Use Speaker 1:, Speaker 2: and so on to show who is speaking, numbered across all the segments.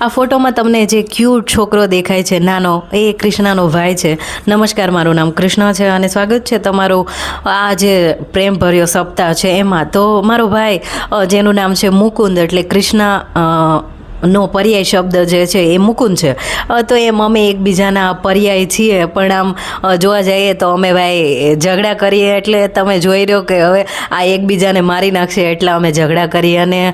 Speaker 1: આ ફોટોમાં તમને જે ક્યુટ છોકરો દેખાય છે નાનો, એ કૃષ્ણાનો ભાઈ છે. નમસ્કાર, મારું નામ કૃષ્ણ છે અને સ્વાગત છે તમારું આ જે પ્રેમભર્યો સપ્તાહ છે એમાં. તો મારો ભાઈ જેનું નામ છે મુકુંદ, એટલે કૃષ્ણ નો પર્યાય શબ્દ જે છે એ મુકુંદ છે. તો એમ અમે એકબીજાના પર્યાય છીએ, પણ આમ જોવા જઈએ તો અમે ભાઈ ઝઘડા કરીએ એટલે તમે જોઈ રહ્યો કે હવે આ એકબીજાને મારી નાખશે એટલા અમે ઝઘડા કરીએ. અને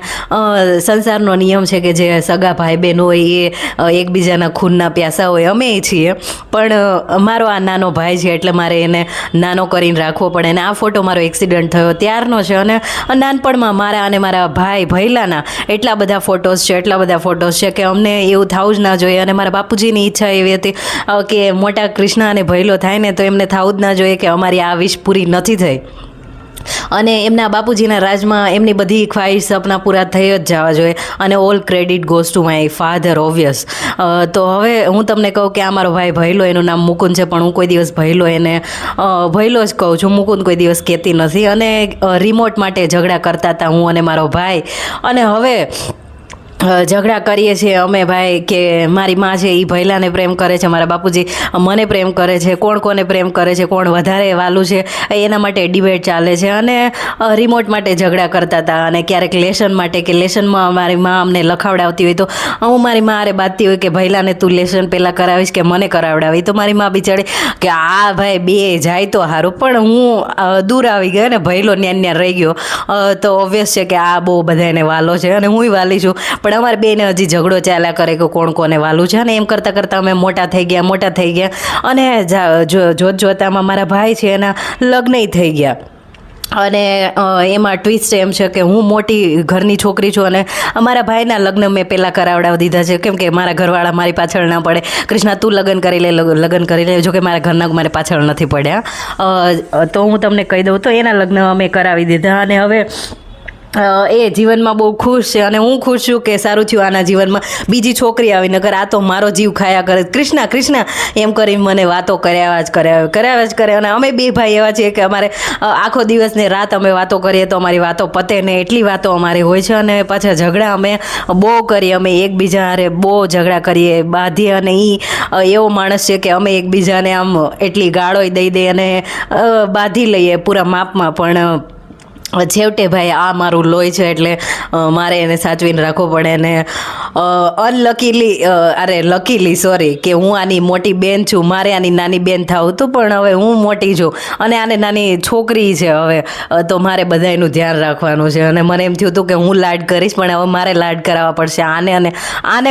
Speaker 1: સંસારનો નિયમ છે કે જે સગા ભાઈ બહેન હોય એ એકબીજાના ખૂનના પ્યાસા હોય, અમે છીએ. પણ મારો આ નાનો ભાઈ છે એટલે મારે એને નાનો કરીને રાખવો પડે. અને આ ફોટો મારો એક્સિડન્ટ થયો ત્યારનો છે. અને નાનપણમાં મારા અને મારા ભાઈ ભૈલાના એટલા બધા ફોટોસ છે કે અમને એવું થવું જ ના જોઈએ. અને મારા બાપુજીની ઈચ્છા એવી હતી કે મોટા કૃષ્ણ અને ભૈલો થાય ને તો એમને થવું જ ના જોઈએ કે અમારી આ વિશ પૂરી નથી થઈ. અને એમના બાપુજીના રાજમાં એમની બધી ખ્વાહિશ સપના પૂરા થઈ જ જવા જોઈએ. અને all credit goes to my father obvious. તો હવે હું તમને કહું કે આ મારો ભાઈ ભૈલો, એનું નામ મુકુંદ છે, પણ હું કોઈ દિવસ ભૈલો એને ભૈલો જ કહું છું, મુકુંદ કોઈ દિવસ કહેતી નથી. અને રિમોટ માટે ઝઘડા કરતા હતા હું અને મારો ભાઈ. અને હવે ઝઘડા કરીએ છીએ અમે ભાઈ કે મારી માં છે એ ભૈલાને પ્રેમ કરે છે, મારા બાપુજી મને પ્રેમ કરે છે, કોને પ્રેમ કરે છે, કોણ વધારે વાલું છે, એના માટે ડિબેટ ચાલે છે. અને રિમોટ માટે ઝઘડા કરતા હતા. અને ક્યારેક લેસન માટે, કે લેસનમાં મારી માં અમને લખાવડાવતી હોય તો હું મારી માં હારે બાંધતી હોય કે ભૈલાને તું લેસન પહેલાં કરાવીશ કે મને કરાવડાવી. તો મારી માં બિચારી કે આ ભાઈ બે જાય તો સારું. પણ હું દૂર આવી ગયો ને ભૈલો ન્યા રહી ગયો. તો ઓબ્વિયસ છે કે આ બહુ બધાને વાલો છે અને હુંય વાલી છું. પણ અમારે બેને હજી ઝઘડો ચાલ્યા કરે કે કોને વાલું છે. અને એમ કરતાં કરતાં અમે મોટા થઈ ગયા. અને જોતામાં મારા ભાઈ છે એના લગ્નય થઈ ગયા. અને એમાં ટ્વિસ્ટ એમ છે કે હું મોટી ઘરની છોકરી છું અને અમારા ભાઈના લગ્ન મેં પહેલાં કરાવડાવી દીધા છે. કેમ કે મારા ઘરવાળા મારી પાછળ ના પડે, કૃષ્ણા તું લગ્ન કરી લે. જો કે મારા ઘરના મારે પાછળ નથી પડ્યા. તો હું તમને કહી દઉં તો એના લગ્ન અમે કરાવી દીધા. અને હવે એ જીવનમાં બહુ ખુશ છે. અને હું ખુશ છું કે સારું થયું આના જીવનમાં બીજી છોકરી આવી, નકર આ તો મારો જીવ ખાયા કરે. કૃષ્ણા એમ કરીને મને વાતો કર્યા જ કરે. અને અમે બે ભાઈ એવા છીએ કે અમારે આખો દિવસ ને રાત અમે વાતો કરીએ તો અમારી વાતો પતે ને એટલી વાતો અમારી હોય છે. અને પાછા ઝઘડા અમે બહુ કરીએ, અમે એકબીજા હારે બહુ ઝઘડા કરીએ, બાંધીએ. અને એ એવો માણસ છે કે અમે એકબીજાને આમ એટલી ગાળોય દઈ દઈએ અને બાંધી લઈએ પૂરા માપમાં. પણ છેવટે ભાઈ આ મારું લોહી છે એટલે મારે એને સાચવીને રાખવો પડે. અને લકીલી સોરી કે હું આની મોટી બેન છું, મારે આની નાની બેન થાવું હતું. પણ હવે હું મોટી છું અને આને નાની છોકરી છે હવે, તો મારે બધાયનું ધ્યાન રાખવાનું છે. અને મને એમ થયું હતું કે હું લાડ કરીશ, પણ હવે મારે લાડ કરાવવા પડશે આને. અને આને